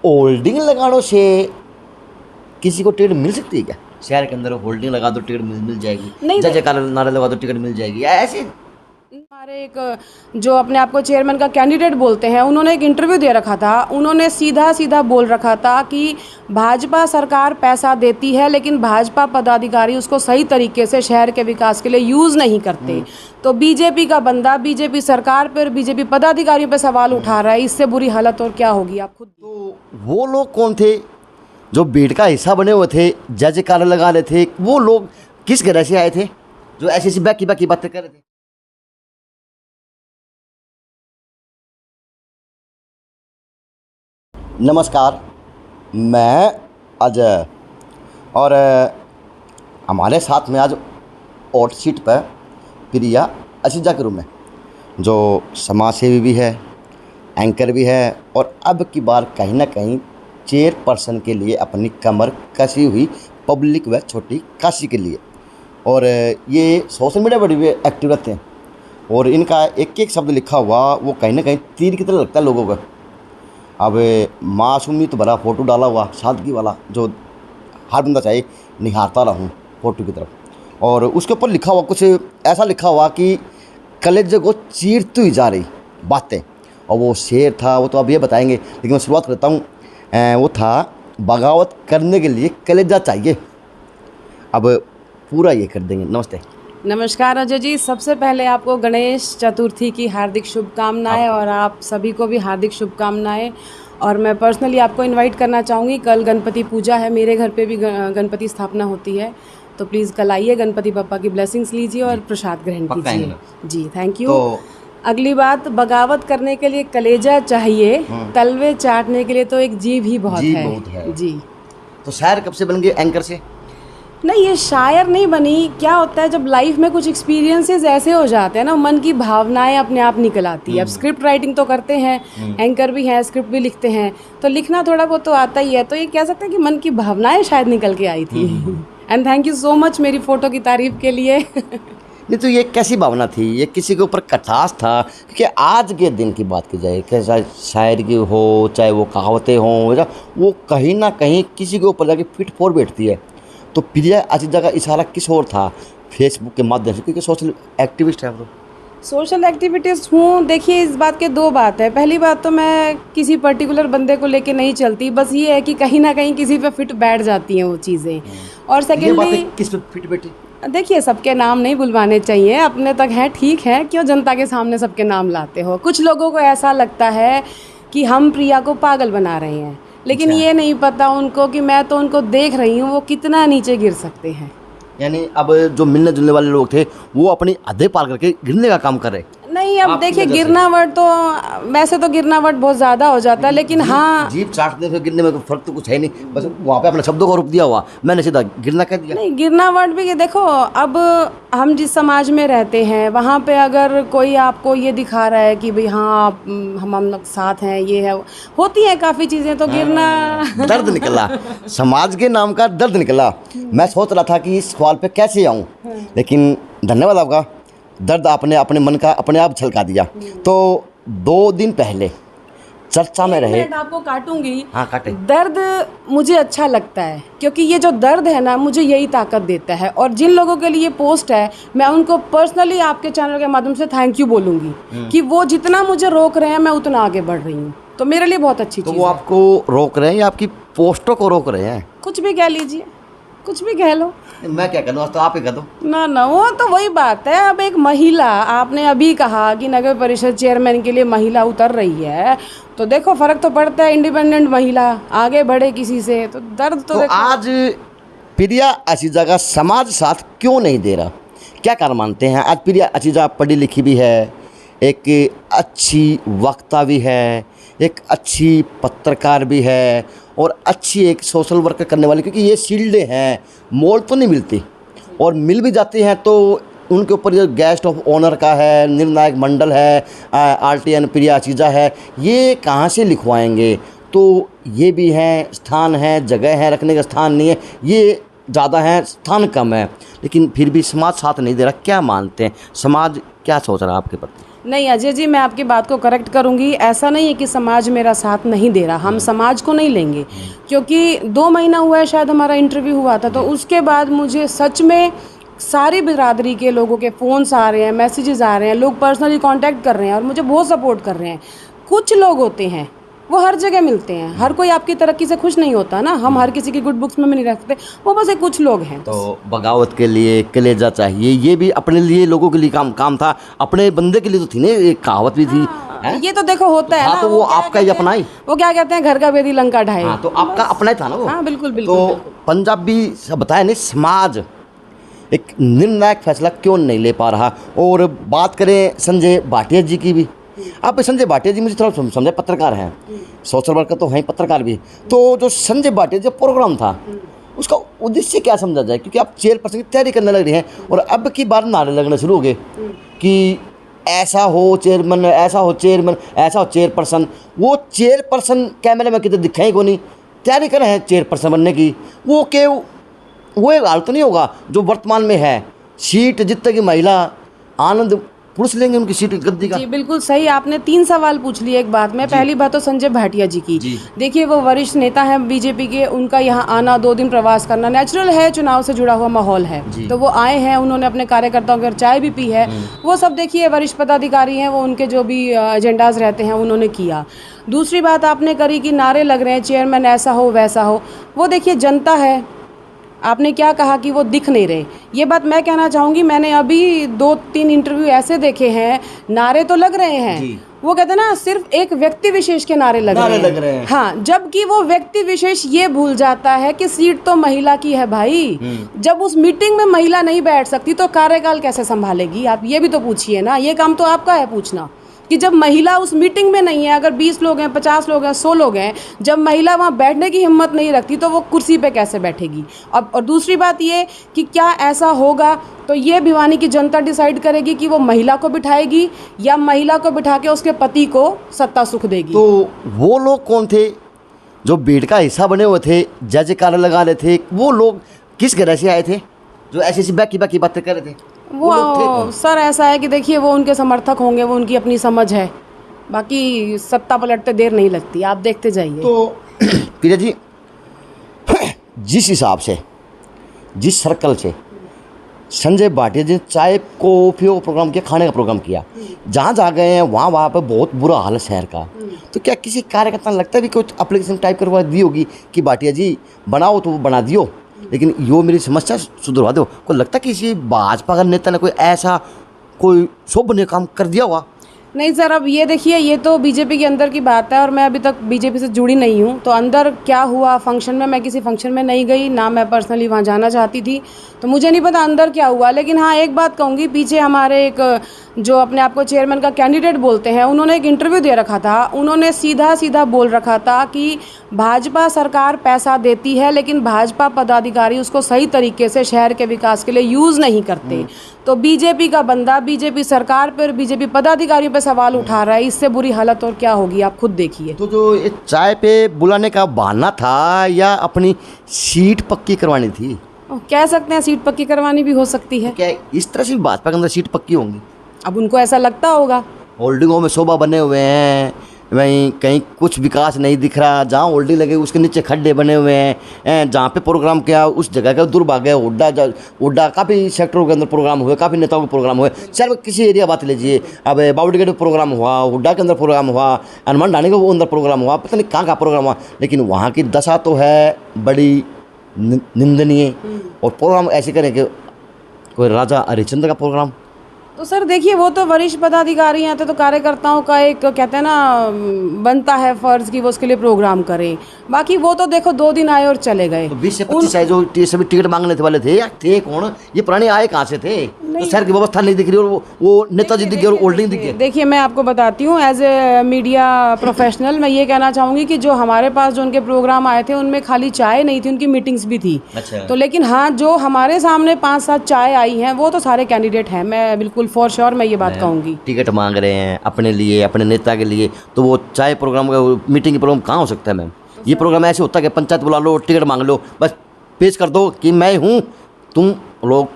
Holding लगाने से किसी को टिकट मिल सकती है क्या? शहर के अंदर होल्डिंग लगा दो टिकट मिल जाएगी, नहीं जय जयकार नारे लगा दो टिकट मिल जाएगी, ऐसे? हमारे एक जो अपने आप को चेयरमैन का कैंडिडेट बोलते हैं, उन्होंने एक इंटरव्यू दे रखा था। उन्होंने सीधा सीधा बोल रखा था कि भाजपा सरकार पैसा देती है लेकिन भाजपा पदाधिकारी उसको सही तरीके से शहर के विकास के लिए यूज़ नहीं करते। तो बीजेपी का बंदा बीजेपी सरकार पर, बीजेपी पदाधिकारियों पर सवाल उठा रहा है। इससे बुरी हालत और क्या होगी, आप खुद। तो वो लोग कौन थे जो भीड़ का हिस्सा बने हुए थे, जय जयकार लगा रहे थे? वो लोग किस घर से आए थे जो ऐसी ऐसी बाकी बाकी बातें कर रहे थे? नमस्कार, मैं अजय और हमारे साथ में आज हॉट सीट पर प्रिया अशीजा के रूम में, जो समाज सेवी भी है, एंकर भी है और अब की बार कहीं ना कहीं चेयरपर्सन के लिए अपनी कमर कसी हुई पब्लिक व छोटी काशी के लिए। और ये सोशल मीडिया पर भी एक्टिव रहते हैं और इनका एक एक शब्द लिखा हुआ वो कहीं ना कहीं तीर की तरह लगता है लोगों को। अब मासूमियत भरा फ़ोटो डाला हुआ सादगी वाला, जो हर बंदा चाहे निहारता रहूं फ़ोटो की तरफ, और उसके ऊपर लिखा हुआ कुछ ऐसा लिखा हुआ कि कलेजे को चीरती हुई जा रही बातें। और वो शेर था, वो तो अब ये बताएंगे, लेकिन मैं शुरुआत करता हूँ। वो था, बगावत करने के लिए कलेजा चाहिए। अब पूरा ये कर देंगे। नमस्ते। नमस्कार अजय जी, सबसे पहले आपको गणेश चतुर्थी की हार्दिक शुभकामनाएं और आप सभी को भी हार्दिक शुभकामनाएं। और मैं पर्सनली आपको इनवाइट करना चाहूँगी, कल गणपति पूजा है, मेरे घर पे भी गणपति स्थापना होती है, तो प्लीज़ कल आइए, गणपति बप्पा की ब्लेसिंग्स लीजिए और प्रसाद ग्रहण कीजिए। जी, थैंक यू। तो अगली बात, बगावत करने के लिए कलेजा चाहिए, तलवे चाटने के लिए तो एक जीभ ही बहुत है। जी। तो शायर कब से बन गए एंकर से? नहीं, ये शायर नहीं बनी। क्या होता है, जब लाइफ में कुछ एक्सपीरियंसेस ऐसे हो जाते हैं ना, मन की भावनाएं अपने आप निकल आती है। अब स्क्रिप्ट राइटिंग तो करते हैं, एंकर भी हैं, स्क्रिप्ट भी लिखते हैं, तो लिखना थोड़ा बहुत तो आता ही है। तो ये कह सकते हैं कि मन की भावनाएं शायद निकल के आई थी। And thank you so much मेरी फ़ोटो की तारीफ़ के लिए। नहीं, तो ये कैसी भावना थी? ये किसी के ऊपर कटास था? क्योंकि आज के दिन की बात की जाए, चाहे शायरी हो, चाहे वो कहावतें हों, वो कहीं ना कहीं किसी के ऊपर जाके फिट फोर बैठती है। तो प्रिया अशीजा का इशारा किस ओर था? फेसबुक के माध्यम से, क्योंकि सोशल एक्टिविस्ट है वो। सोशल एक्टिविटीज़ हूँ। देखिए, इस बात के दो बात है। पहली बात तो मैं किसी पर्टिकुलर बंदे को लेके नहीं चलती, बस ये है कि कहीं ना कहीं किसी पे फिट बैठ जाती हैं वो चीज़ें। और सेकेंडली, किस पे फिट बैठी? देखिए, सबके नाम नहीं बुलवाने चाहिए, अपने तक है ठीक है, क्यों जनता के सामने सबके नाम लाते हो? कुछ लोगों को ऐसा लगता है कि हम प्रिया को पागल बना रहे हैं, लेकिन ये नहीं पता उनको कि मैं तो उनको देख रही हूँ वो कितना नीचे गिर सकते हैं। यानी अब जो मिलने जुलने वाले लोग थे वो अपनी हदें पार करके गिरने का काम कर रहे। नहीं, अब देखिए, गिरना वर्ड तो वैसे तो गिरना वर्ड बहुत ज़्यादा हो जाता है, लेकिन हाँ, जीप चाटने से गिरने में कोई फर्क तो कुछ है नहीं, बस वहाँ पे अपने शब्दों को रोक दिया हुआ, मैंने सीधा गिरना कह दिया। नहीं, गिरना वर्ड भी, ये देखो, अब हम जिस समाज में रहते हैं वहाँ पे अगर कोई आपको ये दिखा रहा है कि भाई हाँ हम लोग साथ हैं, ये है, होती हैं काफ़ी चीज़ें, तो गिरना दर्द निकला, समाज के नाम का दर्द निकला। मैं सोच रहा था कि इस सवाल पे कैसे आऊँ, लेकिन धन्यवाद आपका, दर्द आपने अपने मन का अपने आप झलका दिया। तो 2 दिन पहले चर्चा में रहे, आपको काटूंगी। हाँ काटे। दर्द मुझे अच्छा लगता है, क्योंकि ये जो दर्द है ना, मुझे यही ताकत देता है। और जिन लोगों के लिए पोस्ट है, मैं उनको पर्सनली आपके चैनल के माध्यम से थैंक यू बोलूँगी कि वो जितना मुझे रोक रहे हैं मैं उतना आगे बढ़ रही हूँ, तो मेरे लिए बहुत अच्छी चीज़ है। वो आपको रोक रहे हैं या आपकी पोस्टों को रोक रहे हैं? कुछ भी कह लीजिए, कुछ भी कह लो। मैं क्या करूँ, तो आप ही कह दो ना, वो तो वही बात है। अब एक महिला, आपने अभी कहा कि नगर परिषद चेयरमैन के लिए महिला उतर रही है, तो देखो फर्क तो पड़ता है। इंडिपेंडेंट महिला आगे बढ़े किसी से, तो दर्द तो देखो। आज प्रिया अशीजा का समाज साथ क्यों नहीं दे रहा, क्या कारण मानते हैं? आज प्रिया अशीजा पढ़ी लिखी भी है, एक अच्छी वक्ता भी है, एक अच्छी पत्रकार भी है और अच्छी एक सोशल वर्क करने वाली, क्योंकि ये शील्डें हैं, मोल तो नहीं मिलती, और मिल भी जाती हैं तो उनके ऊपर जो गेस्ट ऑफ ऑनर का है, निर्णायक मंडल है, RTN प्रिया अशीजा है, ये कहाँ से लिखवाएंगे? तो ये भी हैं, स्थान है, जगह है, रखने का स्थान नहीं है, ये ज़्यादा है, स्थान कम है, लेकिन फिर भी समाज साथ नहीं दे रहा। क्या मानते हैं, समाज क्या सोच रहा है आपके प्रति? नहीं अजय जी, मैं आपकी बात को करेक्ट करूंगी। ऐसा नहीं है कि समाज मेरा साथ नहीं दे रहा, हम समाज को नहीं लेंगे, क्योंकि 2 महीना हुआ है शायद हमारा इंटरव्यू हुआ था, तो उसके बाद मुझे सच में सारी बिरादरी के लोगों के फ़ोन्स आ रहे हैं, मैसेजेस आ रहे हैं, लोग पर्सनली कांटेक्ट कर रहे हैं और मुझे बहुत सपोर्ट कर रहे हैं। कुछ लोग होते हैं वो हर जगह मिलते हैं, हर कोई आपकी तरक्की से खुश नहीं होता ना, हम हर किसी की गुड बुक्स में भी नहीं रखते, वो बस एक कुछ लोग हैं। तो बगावत के लिए कलेजा चाहिए, ये भी अपने लिए, लोगों के लिए काम था, अपने बंदे के लिए तो थी ना, एक कहावत भी थी। ये तो देखो होता है हाँ, ना, तो वो आपका ही अपना ही, वो क्या कहते हैं, घर का बेदी लंका ढाए। हाँ, तो आपका अपना ही था ना वो। हाँ बिल्कुल बिल्कुल। तो पंजाबी सब बताया नहीं, समाज एक निर्णायक फैसला क्यों नहीं ले पा रहा। और बात करें संजय भाटिया जी की भी, अब संजय भाटिया जी मुझे थोड़ा समझे, पत्रकार हैं, सोशल वर्कर तो हैं, पत्रकार भी। तो जो संजय भाटिया जो प्रोग्राम था, उसका उद्देश्य क्या समझा जाए, क्योंकि आप चेयरपर्सन की तैयारी करने लग रही हैं और अब की बार नारे लगने शुरू हो गए कि ऐसा हो चेयरमैन, ऐसा हो चेयरमैन, ऐसा हो चेयरपर्सन। वो चेयरपर्सन कैमरे में कितने दिखाई को नहीं, तैयारी कर रहे हैं चेयरपर्सन बनने की। वो एक हाल तो नहीं होगा जो वर्तमान में है, सीट जीतेगी महिला, आनंद पुरुष लेंगे उनकी सीट गद्दी का। जी बिल्कुल सही, आपने 3 सवाल पूछ लिए एक बात में। पहली बात तो संजय भाटिया जी की, देखिए वो वरिष्ठ नेता हैं बीजेपी के, उनका यहाँ आना, 2 दिन प्रवास करना नेचुरल है, चुनाव से जुड़ा हुआ माहौल है, तो वो आए हैं, उन्होंने अपने कार्यकर्ताओं के चाय भी पी है, वो सब देखिए वरिष्ठ पदाधिकारी हैं, वो उनके जो भी एजेंडाज रहते हैं उन्होंने किया। दूसरी बात आपने करी कि नारे लग रहे हैं चेयरमैन ऐसा हो वैसा हो, वो देखिए जनता है, आपने क्या कहा कि वो दिख नहीं रहे, ये बात मैं कहना चाहूँगी। मैंने अभी 2-3 इंटरव्यू ऐसे देखे हैं, नारे तो लग रहे हैं, वो कहते हैं ना सिर्फ एक व्यक्ति विशेष के नारे लग रहे हैं। हाँ, जबकि वो व्यक्ति विशेष ये भूल जाता है कि सीट तो महिला की है भाई। जब उस मीटिंग में महिला नहीं बैठ सकती तो कार्यकाल कैसे संभालेगी, आप ये भी तो पूछिए ना, ये काम तो आपका है पूछना कि जब महिला उस मीटिंग में नहीं है, अगर 20 लोग हैं, 50 लोग हैं, 100 लोग हैं, जब महिला वहाँ बैठने की हिम्मत नहीं रखती तो वो कुर्सी पे कैसे बैठेगी। अब और दूसरी बात ये कि क्या ऐसा होगा तो ये भिवानी की जनता डिसाइड करेगी कि वो महिला को बिठाएगी या महिला को बिठा के उसके पति को सत्ता सुख देगी। तो वो लोग कौन थे जो भीड़ का हिस्सा बने हुए थे, जय जयकार लगा रहे थे, वो लोग किस घर से आए थे जो ऐसी ऐसी बाकी बातें कर रहे थे? वो सर ऐसा है कि देखिए वो उनके समर्थक होंगे, वो उनकी अपनी समझ है, बाकी सत्ता पलटते देर नहीं लगती, आप देखते जाइए। तो प्रिया जी, जिस हिसाब से, जिस सर्कल से संजय भाटिया जी ने चाय कॉफी का प्रोग्राम किया, खाने का प्रोग्राम किया, जहाँ जहाँ गए हैं वहाँ पे बहुत बुरा हाल है शहर का, तो क्या किसी कार्यकर्ता ने लगता है भी कुछ एप्लीकेशन टाइप करवा दी होगी कि भाटिया जी बनाओ, तो वो बना दियो, लेकिन यो मेरी समस्या सुधरवा दो? को लगता है कि किसी भाजपा का नेता ने कोई ऐसा कोई शोभनीय काम कर दिया हुआ? नहीं सर, अब ये देखिए, ये तो बीजेपी के अंदर की बात है और मैं अभी तक बीजेपी से जुड़ी नहीं हूँ, तो अंदर क्या हुआ फंक्शन में, मैं किसी फंक्शन में नहीं गई ना, मैं पर्सनली वहाँ जाना चाहती थी, तो मुझे नहीं पता अंदर क्या हुआ। लेकिन हाँ एक बात कहूँगी, पीछे हमारे एक जो अपने आप को चेयरमैन का कैंडिडेट बोलते हैं, उन्होंने एक इंटरव्यू दे रखा था, उन्होंने सीधा सीधा बोल रखा था कि भाजपा सरकार पैसा देती है लेकिन भाजपा पदाधिकारी उसको सही तरीके से शहर के विकास के लिए यूज़ नहीं करते। तो बीजेपी का बंदा बीजेपी सरकार पर, बीजेपी पदाधिकारियों पर सवाल उठा रहा है, इससे बुरी हालत और क्या होगी आप खुद देखिए। तो जो ये चाय पे बुलाने का बहाना था या अपनी सीट पक्की करवानी थी? कह सकते हैं सीट पक्की करवानी भी हो सकती है। क्या इस तरह से भाजपा के अंदर सीट पक्की होंगी? अब उनको ऐसा लगता होगा। होल्डिंगों में शोभा बने हुए हैं, वहीं कहीं कुछ विकास नहीं दिख रहा, जहाँ होल्डिंग लगे उसके नीचे खड्डे बने हुए हैं, जहाँ पे प्रोग्राम किया उस जगह का दुर्भाग्य है। हुड्डा काफ़ी सेक्टरों के अंदर प्रोग्राम हुए, काफ़ी नेताओं के प्रोग्राम हुए, सिर्फ किसी एरिया बात लीजिए, अब बावड़गेट में प्रोग्राम हुआ, हुड्डा के अंदर प्रोग्राम हुआ, हनुमान ढाणी के अंदर प्रोग्राम हुआ, पता नहीं कहाँ प्रोग्राम हुआ, लेकिन वहाँ की दशा तो है बड़ी निंदनीय। और प्रोग्राम ऐसे करें कि कोई राजा हरिश्चंद्र का प्रोग्राम। तो सर देखिए, वो तो वरिष्ठ पदाधिकारी हैं, तो कार्यकर्ताओं का एक कहते हैं ना बनता है फर्ज कि वो उसके लिए प्रोग्राम करें। बाकी वो तो देखो 2 दिन आए और चले गए। तो 20 से 25 है जो सभी टिकट मांगने वाले थे, या थे कौन? ये पुराने आए कहाँ से थे? तो शहर की व्यवस्था नहीं दिख रही और वो नेताजी दिख गए और होल्डिंग दिख गए। देखिए मैं आपको बताती हूँ, एज ए मीडिया प्रोफेशनल मैं ये कहना चाहूँगी कि जो हमारे पास जो उनके प्रोग्राम आए थे उनमें खाली चाय नहीं थी, उनकी मीटिंग्स भी थी। अच्छा। तो लेकिन हाँ, जो हमारे सामने 5-7 चाय आई हैं वो तो सारे कैंडिडेट हैं, मैं बिल्कुल फॉर श्योर मैं ये बात कहूँगी। टिकट मांग रहे हैं अपने लिए, अपने नेता के लिए, तो वो चाय प्रोग्राम का मीटिंग प्रोग्राम कहाँ हो सकता है मैम? ये प्रोग्राम ऐसे होता है कि पंचायत बुला लो, टिकट मांग लो, बस पेश कर दो कि मैं हूँ, तुम लोग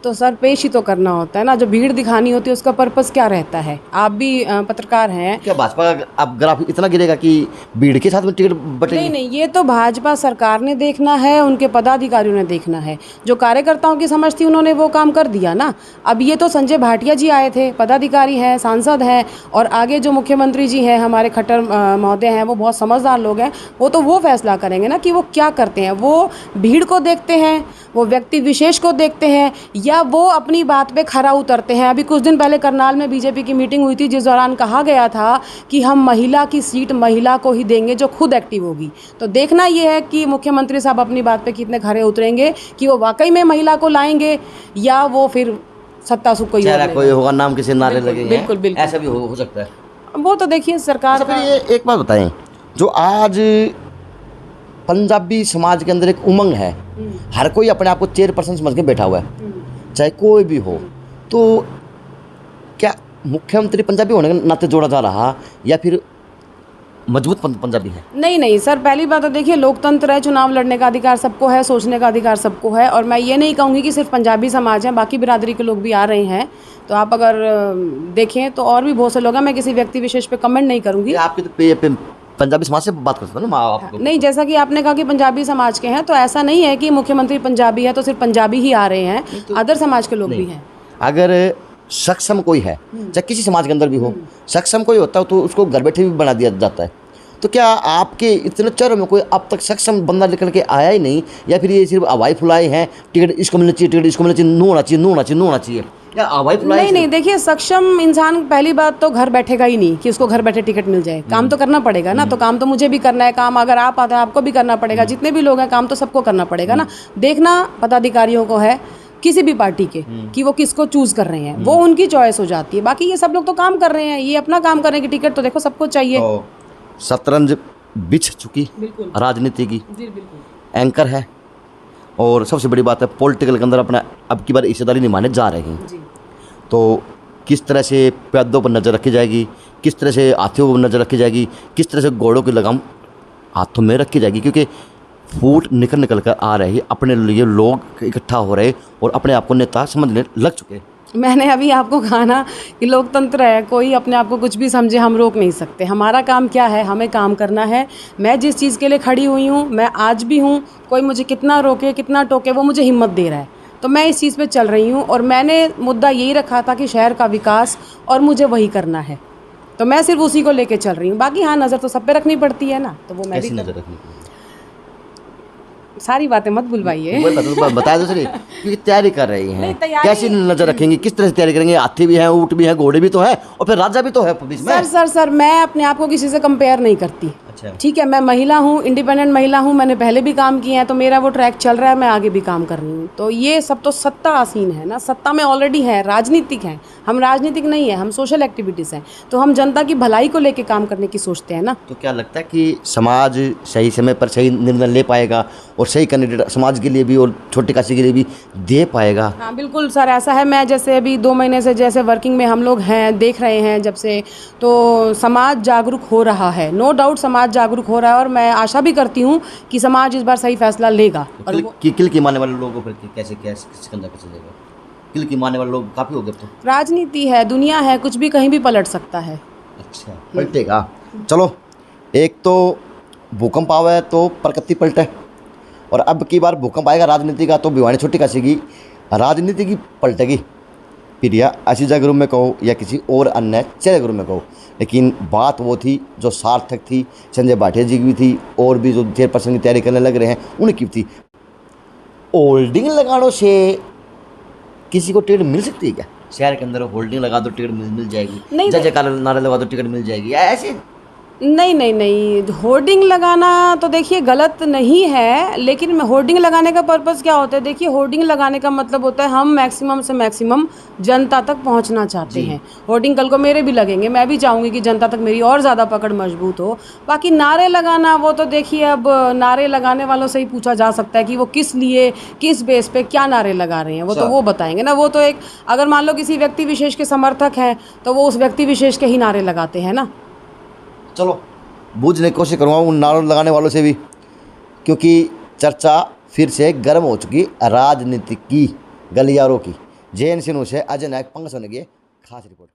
तो सर पेश ही तो करना होता है ना, जो भीड़ दिखानी होती है उसका पर्पस क्या रहता है। आप भी पत्रकार हैं। क्या भाजपा अब ग्राफ इतना गिरेगा कि भीड़ के साथ में टिकट बटेगी? नहीं नहीं, ये तो भाजपा सरकार ने देखना है, उनके पदाधिकारियों ने देखना है। जो कार्यकर्ताओं की समझ थी उन्होंने वो काम कर दिया ना। अब ये तो संजय भाटिया जी आए थे, पदाधिकारी हैं, सांसद हैं, और आगे जो मुख्यमंत्री जी हैं हमारे खट्टर महोदय हैं, वो बहुत समझदार लोग हैं। वो फैसला करेंगे ना कि वो क्या करते हैं। वो भीड़ को देखते हैं, वो व्यक्ति विशेष को देखते हैं, या वो अपनी बात पे खरा उतरते हैं। अभी कुछ दिन पहले करनाल में बीजेपी की मीटिंग हुई थी, जिस दौरान कहा गया था कि हम महिला की सीट महिला को ही देंगे जो खुद एक्टिव होगी। तो देखना ये है कि मुख्यमंत्री साहब अपनी बात पे कितने खरे उतरेंगे, कि वो वाकई में महिला को लाएंगे या वो फिर सत्ता सुख कोई चेहरा कोई होगा, नाम किसी नारे लगेंगे। बिल्कुल बिल्कुल, ऐसा भी हो सकता है। वो तो देखिए सरकार अच्छा, का। फिर ये एक बात बताएं, जो आज पंजाबी समाज के अंदर एक उमंग है, हर कोई अपने आप को चेयरपर्सन समझ के बैठा हुआ है, चाहे कोई भी हो, तो क्या मुख्यमंत्री पंजाबी होने के नाते जोड़ा जा रहा या फिर मजबूत पंजाबी है? नहीं नहीं सर, पहली बात तो देखिए लोकतंत्र है, चुनाव लड़ने का अधिकार सबको है, सोचने का अधिकार सबको है। और मैं ये नहीं कहूँगी कि सिर्फ पंजाबी समाज है, बाकी बिरादरी के लोग भी आ रहे हैं। तो आप अगर देखें तो और भी बहुत से लोग हैं। मैं किसी व्यक्ति विशेष पे कमेंट नहीं करूँगी। आपकी तो पंजाबी समाज से बात करते हो ना आप? नहीं, जैसा कि आपने कहा कि पंजाबी समाज के हैं, तो ऐसा नहीं है कि मुख्यमंत्री पंजाबी है तो सिर्फ पंजाबी ही आ रहे हैं, अदर समाज के लोग भी हैं। अगर सक्षम कोई है, चाहे किसी समाज के अंदर भी हो, सक्षम कोई होता है तो उसको घर बैठे भी बना दिया जाता है। तो क्या आपके इतने चेहरों में कोई अब तक सक्षम बंदा निकल के आया ही नहीं, या फिर ये सिर्फ हवाई फुलाए हैं, टिकट इसको मिलना चाहिए, टिकट इसको मिलना चाहिए, नू होना चाहिए, नू होना चाहिए, नू होना चाहिए, या हवाई फुलाए? नहीं नहीं, देखिए सक्षम इंसान पहली बात तो घर बैठेगा ही नहीं कि उसको घर बैठे टिकट मिल जाए। काम तो करना पड़ेगा ना। तो काम तो मुझे भी करना है, काम अगर आप आता है आपको भी करना पड़ेगा, जितने भी लोग हैं काम तो सबको करना पड़ेगा ना। देखना पदाधिकारियों को है किसी भी पार्टी के कि वो किसको चूज कर रहे हैं, वो उनकी चॉइस हो जाती है। बाकी ये सब लोग तो काम कर रहे हैं, ये अपना काम करने की टिकट तो देखो सबको चाहिए। तो शतरंज बिछ चुकी राजनीति की, एंकर है, और सबसे बड़ी बात है पॉलिटिकल के अंदर अपना अब की बार हिस्सेदारी निभाने जा रहे हैं। तो किस तरह से पैदों पर नज़र रखी जाएगी, किस तरह से हाथियों पर नज़र रखी जाएगी, किस तरह से घोड़ों की लगाम हाथों में रखी जाएगी, क्योंकि फूट निकल कर आ रही, अपने लिए लोग इकट्ठा हो रहे और अपने आप को नेता समझने लग चुके। मैंने अभी आपको कहा ना कि लोकतंत्र है, कोई अपने आप को कुछ भी समझे, हम रोक नहीं सकते। हमारा काम क्या है, हमें काम करना है। मैं जिस चीज़ के लिए खड़ी हुई हूँ, मैं आज भी हूँ। कोई मुझे कितना रोके कितना टोके, वो मुझे हिम्मत दे रहा है, तो मैं इस चीज़ पे चल रही हूँ। और मैंने मुद्दा यही रखा था कि शहर का विकास, और मुझे वही करना है, तो मैं सिर्फ उसी को लेके चल रही हूँ। बाकी हाँ, नज़र तो सब पे रखनी पड़ती है ना, तो वो मैं भी नज़र रखनी? सारी बातें मत बुलवाइए। बता दो सर, क्योंकि तैयारी कर रही हैं, तैयारी कैसी नजर रखेंगी, किस तरह से तैयारी करेंगे? हाथी भी हैं, ऊँट भी हैं, घोड़े भी तो हैं, और फिर राजा भी तो है पुलिस में। सर मैं अपने आप को किसी से कंपेयर नहीं करती। अच्छा, ठीक है, मैं महिला हूँ, इंडिपेंडेंट महिला हूँ, मैंने पहले भी काम किए हैं, तो मेरा वो ट्रैक चल रहा है, मैं आगे भी काम कर रही हूँ। तो ये सब तो सत्ता आसीन है ना, सत्ता में ऑलरेडी है, राजनीतिक है। हम राजनीतिक नहीं है, हम सोशल एक्टिविटीज़ हैं, तो हम जनता की भलाई को लेके काम करने की सोचते हैं ना। तो क्या लगता है कि समाज सही समय पर सही निर्णय ले पाएगा और सही कैंडिडेट समाज के लिए भी और छोटी काशी के लिए भी दे पाएगा? हाँ बिल्कुल सर, ऐसा है। मैं जैसे अभी 2 महीने से जैसे वर्किंग में हम लोग हैं, देख रहे हैं जब से, तो समाज जागरूक हो रहा है, नो डाउट समाज जागरूक हो रहा है। और मैं आशा भी करती हूँ कि समाज इस बार सही फैसला लेगा। और किल की मानने वाले लोगों पर कैसे शिकंजा कैसे लेगा? किल की मानने वाले लोग काफ़ी हो गए। तो राजनीति है, दुनिया है, कुछ भी कहीं भी पलट सकता है। अच्छा, पलटेगा। चलो, एक तो भूकंप आवे तो प्रकृति पलटे, और अब की बार भूकंप आएगा राजनीति का, तो भिवानी छोटी काशी की राजनीति की पलटेगी। फिर या अशीजा ग्रुप में कहो या किसी और अन्य चेहरे ग्रुप में कहो, लेकिन बात वो थी जो सार्थक थी, संजय भाटिया जी की भी थी, और भी जो चेयरपर्सन की तैयारी करने लग रहे हैं उनकी भी थी। होल्डिंग लगाने से किसी को टिकट मिल सकती है क्या? शहर के अंदर होल्डिंग लगा दो टिकट मिल जाएगी, नहीं, जय जयकार नारे लगा दो टिकट मिल जाएगी, ऐसे? नहीं, होर्डिंग लगाना तो देखिए गलत नहीं है, लेकिन होर्डिंग लगाने का पर्पस क्या होता है? देखिए, होर्डिंग लगाने का मतलब होता है हम मैक्सिमम से मैक्सिमम जनता तक पहुंचना चाहते हैं। होर्डिंग कल को मेरे भी लगेंगे, मैं भी चाहूँगी कि जनता तक मेरी और ज़्यादा पकड़ मजबूत हो। बाकी नारे लगाना, वो तो देखिए अब नारे लगाने वालों से ही पूछा जा सकता है कि वो किस लिए, किस बेस पे क्या नारे लगा रहे हैं, वो तो वो बताएंगे ना। वो तो एक, अगर मान लो किसी व्यक्ति विशेष के समर्थक हैं तो वो उस व्यक्ति विशेष के ही नारे लगाते हैं ना। चलो, बूझने की कोशिश करूँगा उन नारों लगाने वालों से भी, क्योंकि चर्चा फिर से गर्म हो चुकी राजनीति की, गलियारों की, जे एन सिनू से अजय नायक पंग सुन गए खास रिपोर्ट।